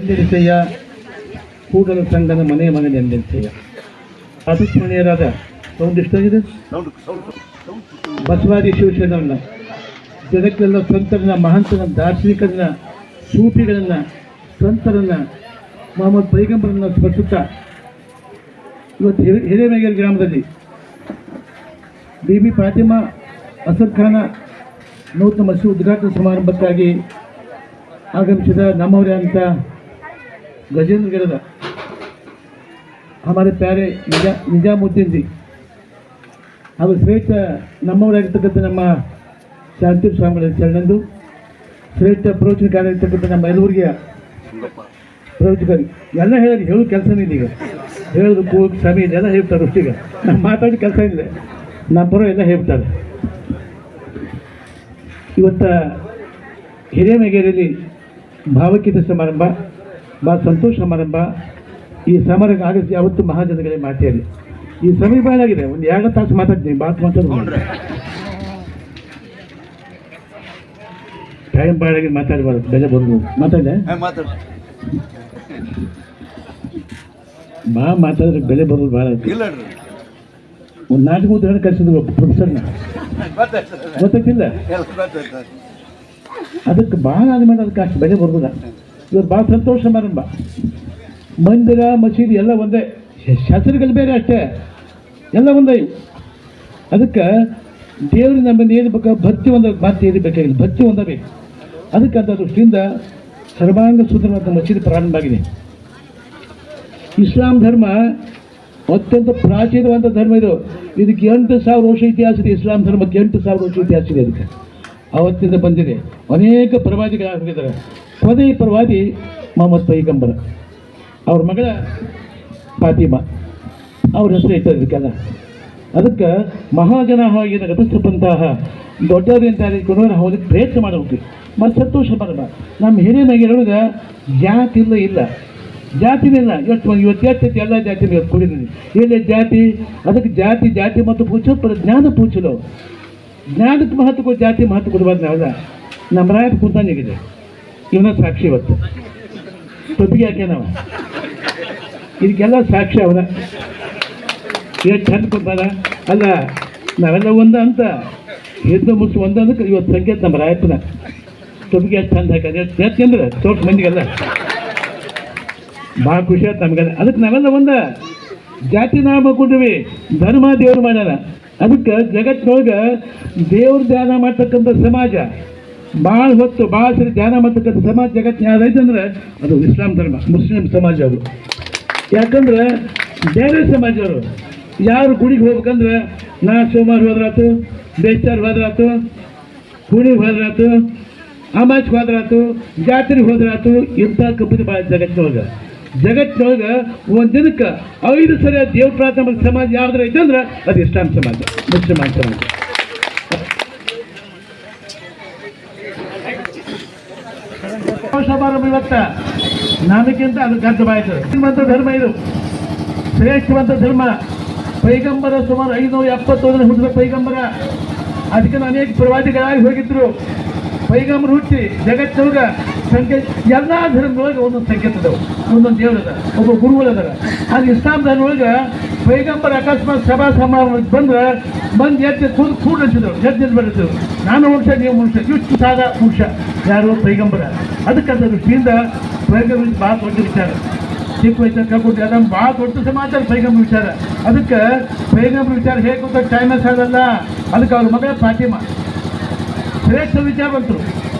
ಎಂದೆನಿಸಯ್ಯ ಕೂಡಲ ಸಂಘದ ಮನೆ ಮಗನ ಎಂದೆನಿಸಯ್ಯ ಅತಸ್ಮರಣೀಯರಾದ ಸೌಂಡ್ ಎಷ್ಟಾಗಿದೆ. ಬಸವಾದಿ ಶಿವಶರಣರನ್ನ, ಜಗತ್ತೆಲ್ಲ ಸಂತರನ್ನ, ಮಹಂತನ, ದಾರ್ಶನಿಕರನ್ನ, ಸೂಫಿಗಳನ್ನ, ಸಂತರನ್ನ, ಮೊಹಮ್ಮದ್ ಪೈಗಂಬರನ್ನ ಸ್ಮರಿಸುತ್ತಾ ಇವತ್ತು ಹಿರೇಮೇಗಲ್ ಗ್ರಾಮದಲ್ಲಿ ಬಿಬಿ ಫಾತಿಮಾ ಅಸರ್ ಖಾನ ನೂತನ ಮಸೀದಿ ಉದ್ಘಾಟನಾ ಸಮಾರಂಭಕ್ಕಾಗಿ ಆಗಮಿಸಿದ ನಮ್ಮವರೇ ಅಂತ गजेंद्र गिरदा हमारे प्यारे निजामुद्दीन जी ಹಾಗೂ ಶ್ರೇಷ್ಠ ನಮ್ಮವರಾಗಿರ್ತಕ್ಕಂಥ ನಮ್ಮ ಶಾಂತಿ ಸ್ವಾಮಿಗಳ ಚರಣಂದು, ಶ್ರೇಷ್ಠ ಪ್ರವಚನಕಾರರಾಗಿರ್ತಕ್ಕಂಥ ನಮ್ಮ ಯಲಬುರ್ಗಿಯ ಪ್ರವಚಕರು ಎಲ್ಲ ಹೇಳೋದು ಕೆಲಸನೇ ಈಗ ಹೇಳೋದು ಕೂಗು ಸಮಯ ಎಲ್ಲ ಹೇಳ್ತಾರೆ. ಅಷ್ಟೀಗ ನಮ್ಮ ಮಾತಾಡಿ ಕೆಲಸ ಇಲ್ಲ, ನಮ್ಮ ಪರ ಎಲ್ಲ ಹೇಳ್ತಾರೆ. ಇವತ್ತು ಹಿರೇಮೇಗೇರಿಯಲ್ಲಿ ಭಾವಗೀತೆ ಸಮಾರಂಭ, ಭಾಳ ಸಂತೋಷ ಸಮಾರಂಭ. ಈ ಸಮಾರಂಭ ಆಗಿಸಿ ಯಾವತ್ತು ಮಹಾಜನಗಳೇ ಮಾತಾಡಿ ಈ ಸಮಯ ಭಾಳ ಆಗಿದೆ. ಒಂದು 2 ತಾಸು ಮಾತಾಡ್ತೀನಿ, ಮಾತಾಡ್ತೀನಿ, ಟೈಮ್ ಭಾಳ ಆಗಿ ಮಾತಾಡಬಾರ್ದು, ಬೆಲೆ ಬರ್ಬೋದು. ಮಾತಾಡಿದೆ ಮಾತಾಡಿದ್ರೆ ಬೆಲೆ ಬರೋದು ಭಾಳ ಒಂದು ನಾಟಕ ಉದಾಹರಣೆ ಕಲಿಸಿದ್ರು ಪ್ರೊಫೆಸರ್ನ, ಗೊತ್ತಿಲ್ಲ ಅದಕ್ಕೆ ಭಾಳ ಆದ್ಮೇಲೆ ಅದಕ್ಕೆ ಅಷ್ಟು ಬೆಲೆ ಬರ್ಬೋದ. ಇವತ್ತು ಭಾಳ ಸಂತೋಷ ಸಮಾರಂಭ. ಮಂದಿರ ಮಸೀದಿ ಎಲ್ಲ ಒಂದೇ, ಹೆಸರುಗಳು ಬೇರೆ ಅಷ್ಟೇ, ಎಲ್ಲ ಒಂದೇ. ಅದಕ್ಕೆ ದೇವ್ರ ನಮ್ಮನ್ನು ಏನ್ಬೇಕು, ಭಕ್ತಿ ಒಂದು ಮಾತು ಏರಿಬೇಕಾಗಿಲ್ಲ, ಭಕ್ತಿ ಒಂದೇ ಬೇಕು. ಅದಕ್ಕೆ ಅಂತ ದೃಷ್ಟಿಯಿಂದ ಸರ್ವಾಂಗ ಸುಂದರವಾದ ಮಸೀದಿ ಪ್ರಾರಂಭ ಆಗಿದೆ. ಇಸ್ಲಾಂ ಧರ್ಮ ಅತ್ಯಂತ ಪ್ರಾಚೀನವಾದ ಧರ್ಮ ಇದು. ಇದಕ್ಕೆ 8,000 ವರ್ಷ ಇತಿಹಾಸ ಇದೆ. ಇಸ್ಲಾಂ ಧರ್ಮಕ್ಕೆ 8,000 ವರ್ಷ ಇತಿಹಾಸ ಇದೆ. ಅದಕ್ಕೆ ಅವತ್ತಿಂದ ಬಂದಿದೆ. ಅನೇಕ ಪ್ರವಾದಿಗಳಾಗಿದ್ದಾರೆ. ಕೊನೆಯ ಪ್ರವಾದಿ ಮೊಹಮ್ಮದ್ ಪೈಗಂಬರ, ಅವ್ರ ಮಗಳ ಫಾತಿಮಾ, ಅವ್ರ ಹೆಸರು ಇರ್ತದೆ ಇದಕ್ಕೆಲ್ಲ. ಅದಕ್ಕೆ ಮಹಾಜನ ಏನು ಗತಸ್ಥಪಂತಹ ದೊಡ್ಡವರು ಅಂತ ಕೊಡೋರು ಹೋದಕ್ಕೆ ಪ್ರಯತ್ನ ಮಾಡಬೇಕು. ಮತ್ತು ಸಂತೋಷ ಬರಲ್ಲ. ನಮ್ಮ ಹಿರಿಯನಾಗಿ ಹೇಳೋದು ಜಾತಿ ಇಲ್ಲ, ಜಾತಿನೇ ಇಲ್ಲ. ಇವತ್ತು ಎಲ್ಲ ಜಾತಿ ಕೊಡಿದ್ದೀನಿ ಇಲ್ಲ ಜಾತಿ. ಅದಕ್ಕೆ ಜಾತಿ ಮತ್ತು ಪೂಜೆ ಪರ ಜ್ಞಾನ ಪೂಜಲು, ಜ್ಞಾನಕ್ಕೆ ಮಹತ್ವ ಕೊಟ್ಟು ಜಾತಿ ಮಹತ್ವ ಕೊಡಬಾರ್ದು. ನಾವೆಲ್ಲ ನಮ್ಮ ರಾಯತ ಕುಂತಾನಿಗಿದೆ, ಇವನ ಸಾಕ್ಷಿ. ಇವತ್ತು ತೊಪ್ಪಿಗೆ ಹಾಕಿ ನಾವು ಇದಕ್ಕೆಲ್ಲ ಸಾಕ್ಷಿ ಅವನ ಎಷ್ಟು ಚಂದ ಕೊಡ್ತಾರ. ಅಲ್ಲ ನಾವೆಲ್ಲ ಒಂದ ಅಂತ ಹಿಂದೂ ಮುಸ್ಲಿಂ ಒಂದ ಅಂದ್ರೆ ಇವತ್ತು ಸಂಕೇತ ನಮ್ಮ ರಾಯಪ್ಪನ ತೊಪ್ಪಿಗೆ ಎಷ್ಟು ಚಂದ ಹಾಕಿದ್ರೆ ಯಾಕೆಂದ್ರೆ ತೋಟ ಮಂದಿಗೆಲ್ಲ ಭಾಳ ಖುಷಿ ಆಯ್ತು ನಮಗೆಲ್ಲ. ಅದಕ್ಕೆ ನಾವೆಲ್ಲ ಒಂದ ಜಾತಿ ನಾಮ ಕೊಟ್ಟಿವಿ, ಧರ್ಮ ದೇವ್ರು ಮಾಡ್ಯಾರ. ಅದಕ್ಕೆ ಜಗತ್ತಿನೊಳಗೆ ದೇವ್ರ ಧ್ಯಾನ ಮಾಡ್ತಕ್ಕಂಥ ಸಮಾಜ ಭಾಳ ಹೊತ್ತು ಭಾಳ ಸರಿ ಧ್ಯಾನ ಮಾಡ್ತಕ್ಕಂಥ ಸಮಾಜ ಜಗತ್ತಿನ ಯಾವ್ದೈತೆ ಅಂದ್ರೆ ಅದು ಇಸ್ಲಾಂ ಧರ್ಮ, ಮುಸ್ಲಿಂ ಸಮಾಜ. ಅವರು ಯಾಕಂದ್ರೆ ಬೇರೆ ಸಮಾಜ ಅವರು ಯಾರು ಗುಡಿಗೆ ಹೋಗ್ಬೇಕಂದ್ರೆ ನಾ ಸೋಮವಾರ ಹೋದ್ರಾತು, ಬೇಚಾರ ಹೋದ್ರಾತು, ಕುಣಿಗೆ ಹೋದ್ರಾತು, ಅಮಾಸ್ಗೆ ಹೋದ್ರಾತು, ಜಾತ್ರೆಗೆ ಹೋದ್ರಾತು, ಇಂಥ ಕಂಪನಿ ಭಾಳ ಜಗತ್ತಿನೊಳಗೆ ಒಂದು ದಿನಕ್ಕೆ 5 ಸರಿ ದೇವ್ರ ಪ್ರಾರ್ಥನೆ ಸಮಾಜ ಯಾವ್ದಾರ ಐತೆ ಅಂದ್ರೆ ಅದು ಇಸ್ಲಾಂ ಸಮಾಜ, ಮುಸ್ಲಿಮಾನ್ ಸಮಾಜ. ಸಮಾರಂಭ ಇವತ್ತ ನಮಗಿಂತ ಅದು ಗದ್ದವಾಯಿತು. ಶ್ರೀಮಂತ ಧರ್ಮ ಇದು, ಶ್ರೇಷ್ಠವಂತ ಧರ್ಮ. ಪೈಗಂಬರ ಸುಮಾರು 571 ಹುಟ್ಟಿದ ಪೈಗಂಬರ. ಅದಕ್ಕೆ ಅನೇಕ ಪ್ರವಾದಿಗಳಾಗಿ ಹೋಗಿದ್ರು. ಪೈಗಂಬರ ಹುಟ್ಟಿ ಜಗತ್ತೊಳಗೆ ಸಂಕೇತ, ಎಲ್ಲ ಧರ್ಮದೊಳಗೆ ಒಂದೊಂದು ಸಂಕೇತ ಅದಾವೆ, ಒಂದೊಂದು ದೇವ್ರದ, ಒಬ್ಬ ಗುರುಗಳದಾರ. ಅದು ಇಸ್ಲಾಂ ಧರ್ಮದೊಳಗೆ ಪೈಗಂಬರ ಅಕಸ್ಮಾತ್ ಸಭಾ ಸಮಾರಂಭಕ್ಕೆ ಬಂದ್ರೆ ಬಂದು ಎದ್ದು ಕೂಡು ಅನ್ಸಿದ್ರು, ಎದ್ದು ಬರುತ್ತಿದ್ರು. ನಾನು ಮನುಷ್ಯ, ನೀವು ಮನುಷ್ಯ, ಇಷ್ಟು ಸಾದಾ ಮನುಷ್ಯ ಯಾರು ಪೈಗಂಬರ. ಅದಕ್ಕಂಥ ದೃಷ್ಟಿಯಿಂದ ಪೈಗಂಬರ ಭಾಳ ದೊಡ್ಡ ವಿಚಾರ. ಚಿಕ್ಕ ವಯಸ್ಸಲ್ಲಿ ಕರ್ಕೊಂಡು ಎಲ್ಲ ಭಾಳ ದೊಡ್ಡ ಸಮಾಚಾರ ಪೈಗಂಬರ ವಿಚಾರ. ಅದಕ್ಕೆ ಪೈಗಂಬರ ವಿಚಾರ ಹೇಗೆ ಗೊತ್ತಾಗ ಟೈಮಸ್ ಆಗಲ್ಲ. ಅದಕ್ಕೆ ಅವ್ರ ಮಗಳ ಫಾತಿಮಾ ಶ್ರೇಷ್ಠ ವಿಚಾರ ಬಂತು.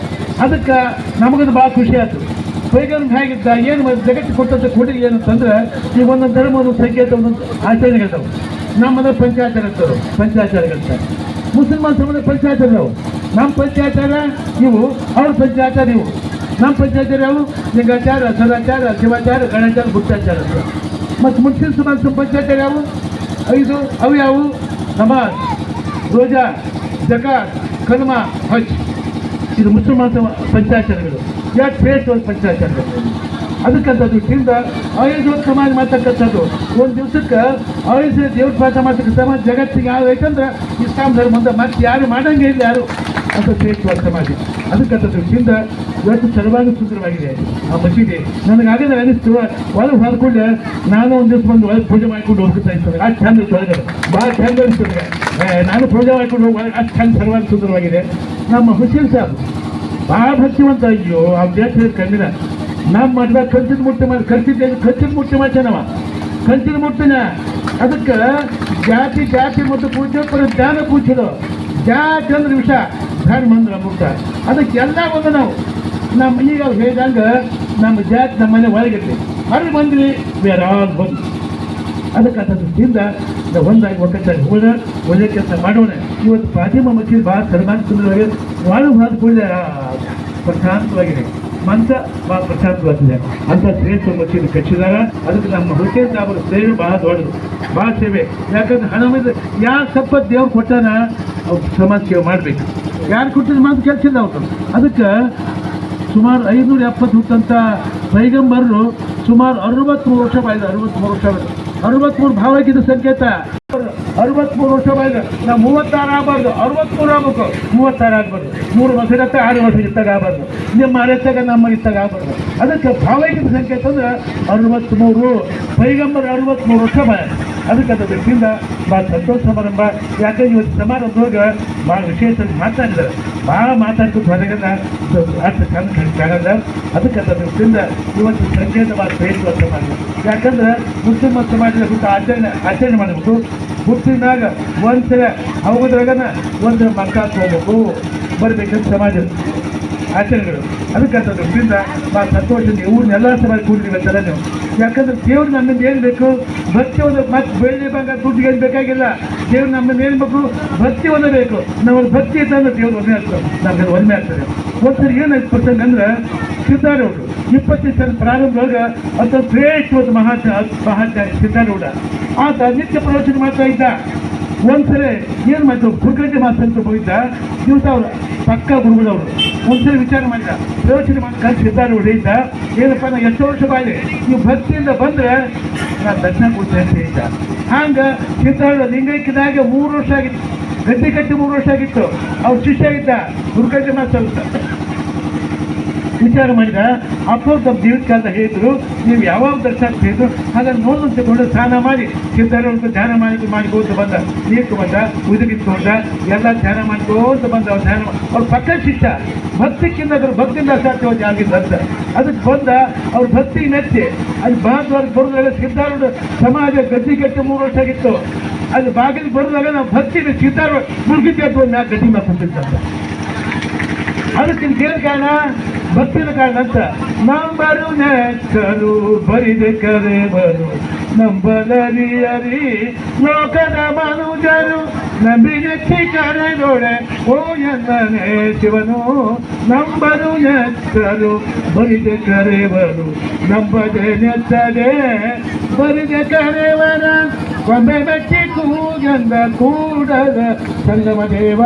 ಅದಕ್ಕೆ ನಮಗದು ಭಾಳ ಖುಷಿ ಆಯ್ತು. ಪೈಗಂಬರ ಹೇಗಿದ್ದ, ಏನು ಜಗತ್ತು ಕೊಟ್ಟಂಥ ಕೊಡುಗೆ ಏನಂತಂದ್ರೆ ಈ ಒಂದೊಂದು ಧರ್ಮ, ಒಂದೊಂದು ಸಂಕೇತ, ಒಂದೊಂದು ಆಚರಣೆಗಳಿರ್ತಾವೆ. ನಮ್ಮದ ಪಂಚಾಚಾರ ಇರ್ತಾವೆ, ಪಂಚಾಚಾರಗಳಿರ್ತಾರೆ. ಮುಸಲ್ಮಾನ್ ಸಮಾಜ ಪಂಚಾಚಾರ ನಾವು, ನಮ್ಮ ಪಂಚಾಚಾರ ಇವು, ಅವ್ರ ಪಂಚಾಚಾರ ಇವು. ನಮ್ಮ ಪಂಚಾಚಾರ ಯಾವ ಲಿಂಗಾಚಾರ, ಸದಾಚಾರ, ಶಿವಾಚಾರ, ಗಣಾಚಾರ, ಬುದ್ಧಾಚಾರ. ಮತ್ತು ಮುಸ್ಲಿಂ ಸಮಾಜ ಪಂಚಾಚಾರ ಯಾವ 5 ಅವು ಯಾವುವು? ನಮಾಜ್, ರೋಜಾ, ಜಕಾತ್, ಕಲ್ಮಾ, ಹಜ್. ಇದು ಮುಸಲ್ಮಾನ ಪಂಚಾಚಾರಗಳು. ಯಾಕೆ ಶ್ರೇಷ್ಠವಾದ ಪಂಚಾಚಾರಗಳು. ಅದಕ್ಕಂಥ ದೃಷ್ಟಿಯಿಂದ 5 ಸಮಾಜ ಮಾಡ್ತಕ್ಕಂಥದ್ದು. ಒಂದು ದಿವಸಕ್ಕೆ 5 ದೇವ್ರ ಪ್ರಾರ್ಥನೆ ಮಾಡ್ತಕ್ಕಂಥ ಸಮಾಜ ಜಗತ್ತಿಗೆ ಯಾವ್ದು ಐತಂದ್ರೆ ಇಸ್ಲಾಂ ಧರ್ಮ ಅಂತ ಮತ್ತೆ ಯಾರು ಮಾಡಂಗೆ ಇಲ್ಲ. ಯಾರು ಅಂತ ಶ್ರೇಷ್ಠವಾದ ಸಮಾಜ. ಅದಕ್ಕಂಥ ದೃಷ್ಟಿಯಿಂದ ಇವತ್ತು ಸರ್ವಾಂಗ ಸುಂದರವಾಗಿದೆ ಆ ಮಸೀದಿ. ನನಗಾಗದ ಅನಿಸ್ತು ಒಳಗೆ ಹೊರಕೊಂಡೆ ನಾನು ಒಂದು ದಿವಸ ಬಂದು ಒಳಗೆ ಪೂಜೆ ಮಾಡ್ಕೊಂಡು ಹೋಗ್ತಾ ಇರ್ತದೆ. ಅಷ್ಟು ಚಂದ ಇತ್ತು ಒಳಗಡೆ, ಭಾಳ ಚಂದ ಅನಿಸ್ತದೆ. ನಾನು ಪೂಜೆ ಮಾಡ್ಕೊಂಡು ಹೋಗಿ ಅಷ್ಟು ಚಂದ ಸರ್ವಾಂಗ ಸುಂದರವಾಗಿದೆ. ನಮ್ಮ ಹುಸೇನ್ ಸಾಬ್ ಭಾಳ ಭಕ್ತಿವಂತ. ಅಯ್ಯೋ ಆ ದೇಶ ಕಣ್ಣಿನ ನಮ್ಮ ಮಠದಾಗ ಕಂಚಿನ ಮುಟ್ಟೆ ಮಾಡಿ ಕಂಚಿನ ಮುಟ್ಟೆ ಮಾಡ್ತಾನವ, ಕಂಚಿನ ಮುಟ್ಟಿನ. ಅದಕ್ಕೆ ಜಾತಿ ಮತ್ತು ಪೂಜೆ ಪರ ಜ್ಞಾನ ಪೂಜೆದು ಜಾತಿ ಅಂದ್ರೆ ವಿಷ, ಧ್ಯಾನ ಮಂದ್ರ ಮುಟ್ಟ. ಅದಕ್ಕೆ ಎಲ್ಲ ಒಂದು ನಮ್ಮ ಈಗ ಅವ್ರು ಹೇಳಿದಂಗೆ ನಮ್ಮ ಜಾತಿ ನಮ್ಮ ಮನೆ ಒಳಗಿರ್ಲಿ, ಹೊರಗೆ ಬಂದ್ರಿ ಬೇರೆ ಬಂದು. ಅದಕ್ಕೆ ದೃಷ್ಟಿಯಿಂದ ನಾವು ಒಂದಾಗಿ ಒಕ್ಕಟ್ಟಾಗಿ ಹೋಗೋಣ, ಒಳ್ಳೆ ಕೆಲಸ ಮಾಡೋಣ. ಇವತ್ತು ಫಾತಿಮಾ ಮಸೀದಿ ಭಾಳ ಸರ್ವಾಂಗ ಸುಂದರವಾಗಿ ಒಳಗೆ ಹೋದ ಕೂಡಲೇ ಪ್ರಶಾಂತವಾಗಿದೆ, ಮನಸ ಭಾಳ ಪ್ರಶಾಂತವಾಗಿದೆ ಅಂತ ಶ್ರೇಷ್ಠ ಮಸೀದಿ ಕಟ್ಟಿಸಿದಾಗ. ಅದಕ್ಕೆ ನಮ್ಮ ಹುಸೇನ್ ಸಾಬರ ಸೇವೆ ಭಾಳ ದೊಡ್ಡದು, ಭಾಳ ಸೇವೆ. ಯಾಕಂದ್ರೆ ಹಣ ಮೇಲೆ ಯಾರು ಸಪ್ಪ ದೇವ್ರು ಕೊಟ್ಟಾನ ಅವ್ರು ಸಮಾಜ ಸೇವೆ ಮಾಡಬೇಕು. ಯಾರು ಕೊಟ್ಟಿದ್ದು ಮಾತು ಕೆಲಸ ಇಲ್ಲ ಅವ್ರು. ಅದಕ್ಕೆ ಸುಮಾರು 570 ಹುಟ್ಟಂಥ ಪೈಗಂಬರರು ಸುಮಾರು 63 ವರ್ಷ ಬಾಯ್ದು. 63 ವರ್ಷ 63 ಭಾವಕ್ಕಿದ ಸಂಕೇತ. 63 ವರ್ಷ ಬಾಯ್ದು. ನಾವು 36 ಆಗಬಾರ್ದು, 63 ಆಗ್ಬೇಕು. 36 ಆಗಬಾರ್ದು. 3 ವರ್ಷ ಇರುತ್ತೆ, 6 ವರ್ಷ ಇತ್ತಾಗ ಆಗಬಾರ್ದು. ನಿಮ್ಮ ಅರೆತ್ತಾಗ ನಮ್ಮ ಇತ್ತಾಗ ಆಗಬಾರ್ದು. ಅದಕ್ಕೆ ಭಾವೈಕ್ಯದ ಸಂಕೇತ ಅಂದ್ರೆ 63 ಪೈಗಂಬರ್ 63 ವರ್ಷ ಬಾಯ. ಅದಕ್ಕೆ ದೃಷ್ಟಿಯಿಂದ ಭಾಳ ಸಂತೋಷ ಸಮಾರಂಭ. ಯಾಕಂದ್ರೆ ಇವತ್ತು ಸಮಾರಂಭದೊಳಗೆ ಭಾಳ ವಿಶೇಷವಾಗಿ ಮಾತಾಡಿದ್ದಾರೆ, ಭಾಳ ಮಾತಾಡ್ಕೊಂಡು ಹೊರಗಲ್ಲ ಅರ್ಥ ಚಂದ ಕಾಣಲ್ಲ. ಅದಕ್ಕೆ ದೃಷ್ಟಿಯಿಂದ ಇವತ್ತು ಸಂಕೇತ ಭಾಳ ಶ್ರೇಷ್ಠವಾದ ಸಮಾಜ. ಯಾಕಂದ್ರೆ ಮುಸ್ಲಿಂ ಸಮಾಜದ ಹುಟ್ಟು ಆಚರಣೆ ಮಾಡಬೇಕು. ಹುಟ್ಟಿದಾಗ ಒಂದ್ಸಲ ಹೋಗೋದ್ರಾಗನ ಒಂದು ಮಕ್ಕ ಹೋಗ್ಬೇಕು ಬರಬೇಕಂತ ಸಮಾಜದ ಆಚರಣೆಗಳು. ಅದಕ್ಕೆ ದೃಷ್ಟಿಯಿಂದ ಭಾಳ ಸಂತೋಷದಿಂದ ಇವ್ರನ್ನೆಲ್ಲ ಸಮಾಜ ಕೂಡಿರ್ಬೇಕಲ್ಲ ನೀವು. ಯಾಕಂದ್ರೆ ದೇವ್ರು ನಮ್ಮಿಂದ ಏನು ಬೇಕು? ಭಕ್ತಿ ಒಂದು ಮತ್ತೆ ಬೆಳ್ಳಿ ಬಂಗಾರ ದುಡ್ಡಿಗೆ ಏನು ಬೇಕಾಗಿಲ್ಲ. ದೇವ್ರು ನಮ್ಮನ್ನು ಏನು ಬೇಕು? ಭಕ್ತಿ ಒಂದು ಬೇಕು. ನಾವು ಭಕ್ತಿ ಇತ್ತಂದ್ರೆ ದೇವ್ರು ಒಮ್ಮೆ ಆಗ್ತದೆ, ನಮ್ಗೆ ಒಮ್ಮೆ ಆಗ್ತದೆ. ಒಂದ್ಸರಿ ಏನಾಯ್ತು ಪ್ರಸಂಗ ಅಂದ್ರೆ ಸಿದ್ಧಾರೂಢ 25 ಸಲ ಪ್ರಾರಂಭದೊಳಗೆ ಅಂತ ಶ್ರೇಷ್ಠವಾದ ಮಹಾತ್ಮ ಸಿದ್ಧಾರೂಢ ಆತ ನಿತ್ಯ ಪ್ರವಚನ ಮಾಡ್ತಾ ಇದ್ದ. ಒಂದ್ಸರಿ ಏನು ಮಾಡ್ತು, ಕುರ್ಕಂಡಿ ಮಾಸ್ತಂತ ಹೋಗಿದ್ದ ದಿವಸ ಅವರು ಪಕ್ಕ ಗುರುಗಳವರು ಒಂದ್ಸರಿ ವಿಚಾರ ಮಾಡಿದ, ಪ್ರವಚನ ಮಾಡ್ಕೊಂಡು ಸಿದ್ಧಾರೂಢ ಇದ್ದ. ಏನಪ್ಪ ನಾ ಎಷ್ಟೋ ವರ್ಷ ಬಾಯಿದೆ, ನೀವು ಭಕ್ತಿಯಿಂದ ಬಂದರೆ ನಾನು ದರ್ಶನ ಕೊಡ್ತೇನೆ ಅಂತ ಹೇಳಿದ್ದ. ಹಂಗೆ ಸಿದ್ಧಾರೂಢ ಲಿಂಗೈಕ್ಯದಾಗ 3 ವರ್ಷ ಆಗಿತ್ತು, ಗದ್ದೆ ಕಟ್ಟಿ 3 ವರ್ಷ ಆಗಿತ್ತು. ಅವ್ರ ಶಿಷ್ಯ ಇದ್ದ ಕುರ್ಕಂಡಿ ಮಾಸ್ತರ್ ವಿಚಾರ ಮಾಡಿದ. ಅಪ್ಪ ತಮ್ಮ ಜೀವಿತ ಕಾಲದ ಹೇಳಿದ್ರು, ನೀವು ಯಾವಾಗ ದರ್ಶನ ಹೇಳಿದ್ರು ಹಾಗಾಗಿ ನೋಡೋದು ತಗೊಂಡು ಸ್ನಾನ ಮಾಡಿ ಸಿದ್ಧಾರೂಢ ಧ್ಯಾನ ಮಾಡಿಕೋತ ಬಂದ. ನೀರು ಬಂದ, ಉದುಗಿತ್ಕೊಂಡ, ಎಲ್ಲ ಧ್ಯಾನ ಮಾಡ್ಕೋತ ಬಂದ. ಅವ್ರು ಧ್ಯಾನ ಅವ್ರ ಪಕ್ಕ ಶಿಷ್ಯ ಭಕ್ತಿಕ್ಕಿಂತ ಅದ್ರ ಭಕ್ತಿಯಿಂದ ಸಾಧ್ಯವಾದ ಆಗಿದ್ದ ಅಂತ. ಅದಕ್ಕೆ ಬಂದ ಅವ್ರ ಭಕ್ತಿ ಮೆಚ್ಚಿ ಅದು ಬಾಂಧವ್ರಿಗೆ ಬರೋದಾಗ ಸಿದ್ಧಾರೂಢ ಸಮಾಜ ಗದ್ದಿ ಕಟ್ಟಿ 3 ವರ್ಷ ಆಗಿತ್ತು. ಅದು ಬಾಗಿಲು ಬರೋದಾಗ ನಾವು ಭಕ್ತಿ ಸಿದ್ಧಾರೂಢ ಮುಳುಗಿದ್ದೆ ಅಥವಾ ನಾ ಗದ್ದಿ ಮಾಡ್ಕೊಂಡಿದ್ದಂತ. ಅದಕ್ಕೆ ಏನು ಕಾರಣ? ಭಕ್ತಿನ ಕಾರಣ ಅಂತ. ನಂಬರು ನೆಕ್ಕರು ಬರಿದೆ ಕರೆವರು ನಂಬಲರಿಯರಿ ಲೋಕದ ಮನುಜರು ನಂಬಿನೆಚ್ಚಿ ಕರೆದೊಡೆ ಓ ಎಂದನೇ ಶಿವನು. ನಂಬರು ನೆಕ್ಕರು ಬರಿದೆ ಕರೆವರು ನಂಬದೆ ನೆಚ್ಚದೆ ಬರಿದೆ ಕರೆವರ ಕೊಂಬೆ ಬೆಚ್ಚಿ ಕೂಗೆಂದ ಕೂಡದ ಸಂಗಮ ದೇವ.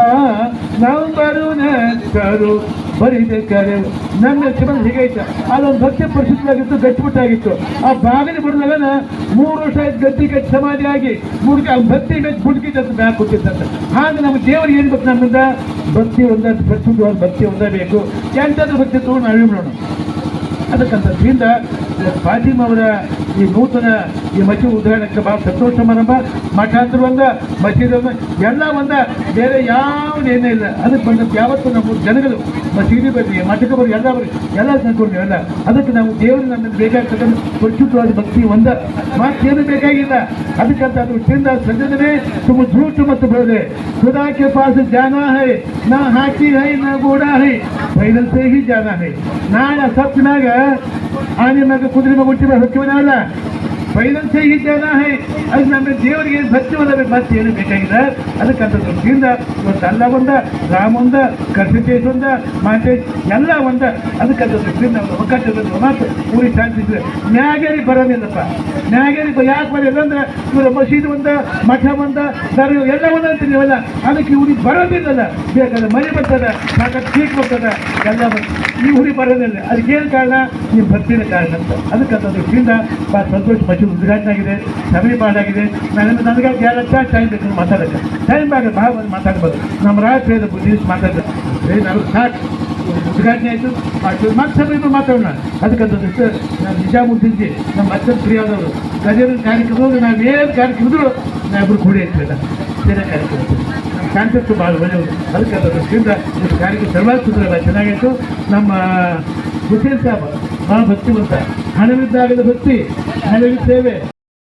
ನಂಬರು ನೆಕ್ಕರು ಬರಿದೆ ಕರೆ ನನ್ನ ಶಿವನ್ ಹೀಗೈತೆ. ಅದೊಂದು ಭಕ್ತಿ ಪರಿಶುದ್ಧವಾಗಿತ್ತು, ಗಟ್ಟಿಬಿಟ್ಟಾಗಿತ್ತು. ಆ ಬಾಗಿಲು ಬಿಡಿದಾಗ 3 ವರ್ಷ ಆಯ್ತು ಗಟ್ಟಿ ಕಟ್ಟಿ ಸಮಾಧಿ ಆಗಿ ಭಕ್ತಿ ಮೆಚ್ಚಿ ಬುಡ್ಕಿದ್ದಂತ ಬ್ಯಾಗ್ ಕೊಟ್ಟಿದ್ದಂತೆ. ಹಾಗೆ ನಮ್ಮ ದೇವರಿಗೆ ಏನು ಬೇಕು? ನಮ್ಮಿಂದ ಭಕ್ತಿ ಒಂದ ಪರಿಶುದ್ಧವಾದ ಭಕ್ತಿ ಒಂದೇ ಬೇಕು. ಎಂಥದ್ದು ಭಕ್ತಿ ತಗೊಂಡು ನಾವೇ ಮಾಡೋಣ. ಅದಕ್ಕಂತದ್ರಿಂದ ಫಾತಿಮಾ ಅವರ ಈ ನೂತನ ಈ ಮಸೀದಿ ಉದ್ಘಾಟನೆಗೆ ಭಾಳ ಸಂತೋಷ ಸಮಾರಂಭ. ಮಠಾಂತರ ಒಂದ, ಮಸೀದಿ ಒಂದ, ಎಲ್ಲ ಒಂದ, ಬೇರೆ ಯಾವುದೇನೇ ಇಲ್ಲ. ಅದಕ್ಕೆ ಬಂದಂತ ಯಾವತ್ತೂ ನಮ್ಮ ಜನಗಳು ಮಸೀದಿ ಬರಲಿ, ಮಠಕ್ಕೆ ಬರಲಿ, ಎಲ್ಲ ಬರಲಿ, ಎಲ್ಲ ತಿಳ್ಕೊಂಡು ಎಲ್ಲ. ಅದಕ್ಕೆ ನಾವು ದೇವರು ನಮ್ಮನ್ನು ಬೇಕಾಗ್ತಕ್ಕಂಥ ಪರಿಶುದ್ಧವಾದ ಭಕ್ತಿ ಒಂದ, ಮತ್ತೇನು ಬೇಕಾಗಿಲ್ಲ. ಅದಕ್ಕಂತ ಅದು ಚಿಂದ ಸಂಜನೆ ತುಂಬ झूठ मत बोले, खुदा के पास जाना है, ना हाथी है ना घोड़ा है, पैदल से ही जाना है. ನಾಳೆ ಸತ್ತಿನಾಗ ಆನೆ ಮ್ಯಾಗ ಕುದುರೆ ಮ್ಯಾಗ ಹುಟ್ಟಿ ಹೊಕ್ಕಿವನಲ್ಲ, ಪೈದಲ್ ಸೇ ही जाना है. ಅದು ನಮ್ಮ ದೇವರಿಗೆ ಭಕ್ತಿ ಒದಬೇಕು, ಮತ್ತೆ ಏನು ಬೇಕಾಗಿಲ್ಲ. ಅದಕ್ಕಂತ ದೃಷ್ಟಿಯಿಂದ ಇವತ್ತು ಅಲ್ಲ ಒಂದ, ರಾಮ ಒಂದ, ಕರ್ಸಿತೇಶ್ ಒಂದ, ಮಾತೇಶ್ ಎಲ್ಲ ಒಂದ. ಅದಕ್ಕಂತ ದೃಷ್ಟಿಯಿಂದ ಒಕ್ಕಟ್ಟಿದ ಮಾತು ಊರಿಗೆ ಶಾಂತಿಸಿದ್ರೆ ನ್ಯಾಗೇರಿ ಬರೋದಿಲ್ಲಪ್ಪ. ನ್ಯಾಗೇರಿ ಯಾಕೆ ಬರೋಲ್ಲ ಅಂದ್ರೆ ಇವರ ಮಸೀದಿ ಒಂದ, ಮಠ ಒಂದ, ದರ ಎಲ್ಲ ಒಂದ ಅಂತೀರಿ ನೀವೆಲ್ಲ. ಅದಕ್ಕೆ ಇವ್ರಿಗೆ ಬರೋದಿಲ್ಲಲ್ಲ. ಬೇಕಾದ್ರೆ ಮನೆ ಬರ್ತದ, ಸಾಕಷ್ಟು ಚೀಕ್ ಬರ್ತದ, ಎಲ್ಲ ಬರ್ತದೆ. ಈ ಊರಿಗೆ ಬರೋದಿಲ್ಲ. ಅದಕ್ಕೇನು ಕಾರಣ? ನಿಮ್ಮ ಭಕ್ತಿನ ಕಾರಣ ಅಂತ. ಅದಕ್ಕಂತ ದೃಷ್ಟಿಯಿಂದ ಭಾಳ ಸಂತೋಷ ಮಸೀದಿ ಉದ್ಘಾಟನೆ ಆಗಿದೆ, ಸಭೆ ಮಾಡಾಗಿದೆ. ನನಗೆ 2 ಲಕ್ಷ ಟೈಮ್ ಬೇಕು ಮಾತಾಡೋಕ್ಕೆ. ಟೈಮ್ ಆಗುತ್ತೆ, ಭಾಳ ಮಾತಾಡ್ಬೋದು. ನಮ್ಮ ರಾಷ್ಟ್ರೀಯದ ನ್ಯೂಸ್ ಮಾತಾಡ್ಬೇಕು. ನಾವು ಸಾಕು, ಉದ್ಘಾಟನೆ ಆಯಿತು, ಮತ್ತೆ ಸಭೆಯನ್ನು ಮಾತಾಡೋಣ. ಅದಕ್ಕಂತಷ್ಟು ನಾವು ನಿಜಾಮುದ್ದೀನ್ಜಿ ನಮ್ಮ ಅತ್ಯಂತ ಪ್ರಿಯವಾದವರು ಗಜೇಂದ್ರ ಕಾರ್ಯಕ್ರಮದಲ್ಲಿ ನಾವು ಏನು ಕಾರ್ಯಕ್ರಮದ್ರು ನಾವಿಬ್ಬರು ಕೂಡಿ ಇರ್ತೀವಿ. ಬೇರೆ ಕಾರ್ಯಕ್ರಮ ನಮ್ಮ ಕಾನ್ಸೆಪ್ಟ್ ಭಾಳ ಒಳ್ಳೆಯದು. ಅದಕ್ಕೆ ದೃಷ್ಟಿಯಿಂದ ಈ ಕಾರ್ಯಕ್ರಮ ಸರ್ವಾದ ಸುಂದರ ಚೆನ್ನಾಗಿತ್ತು. ನಮ್ಮ ಹುಸೇನ್ ಸಾಹೇಬ್ ಭಾಳ ಭಕ್ತಿವಂತ, ಹಣವಿದ್ದಾಗದ ಭಕ್ತಿ, ಹಣವಿದ್ದ ಸೇವೆ.